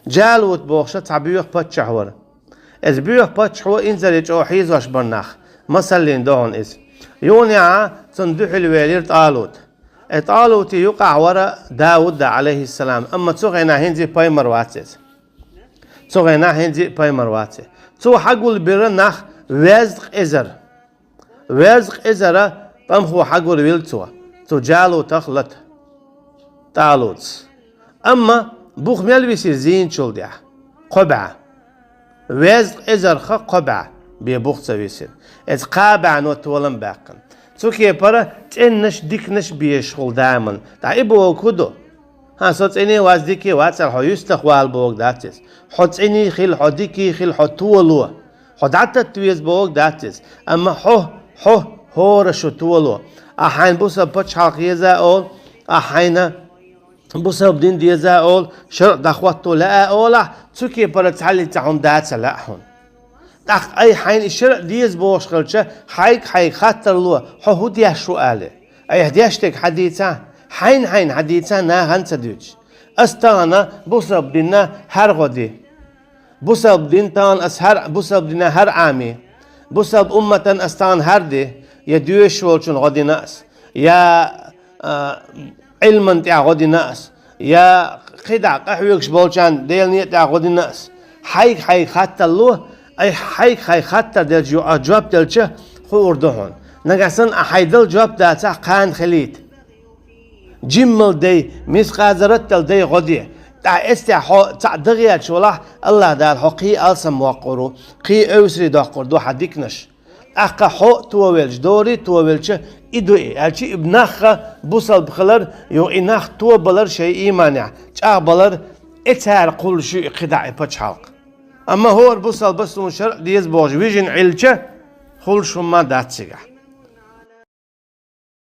جالوت بوخشة تعبيوخ باتشحور إز بيوخ باتشحو إنزل أو حيز واش برناخ مثلا دون إز يونيا صندوق الوالير طالوت طالوت يقع وراء داود عليه السلام أما تسوغينا هنزي باي مرواتس تسوغينا هنزي باي مرواتس تو حقول برناخ وزق إزر طمخو حقول ويلتوا تو جالو تخلط طالوت أما بوخ ملبسي زين شلدع قبعة وزق إزر خا قبعة بيبوخ تسويسين إز قابع نوت ولن باقن تسوكي برا تنش ديكنش بيشغل دائما تا إبو كودو ها صوت إني واز ديكي واتسال حو يستخوال بوك داتس حوت إني خيل حو ديكي خيل حو تولو حو داتا تويز بوك داتس أما حو هورشو تولو أحين بوسا بوش حلقيزا أول أحين بوسا بدين ديزا أول شرق دخواتو لا أولا تسوكي برا تعالي تعون داتس لا حون تاق أي حين الشرق ديز بوش خلشة حيك خاطر لو حو دياش شو قاله أي هدياشتك حديثا حين حديثا نا هنسدوش أستانا بوسا بدينا هر غدي بوسا بدين تان أسهر بوسا بدينا هر عامي بوسا أمة أستان هردي يدوش والشون غدي ناس يا علما تاع غدي ناس يا خدع قحويكش بولشان ديل نيت تاع غدي ناس حيك خاطر لو أي حيك خاطر ديل جواب ديلشه خو أردهون نقصن أحيدل جواب داتا قان خليت جمل دي مس قازرت دي غدي تاع استحو تاع دغيات شولا الله دار حقي ألسم وقرو قي أوسري دقر دو حديكنش أقا حق توويلش دوري توويلش إدوئي هالشي ابنخ بوصل بخلر يو إنخ تو بلر شيء إيمانع جاء بلر إتهار قول شيء قدع بتش حلق أما هو بوصل بس ونشر ديز بوج ويجن علشة خل شو ما داتسيقه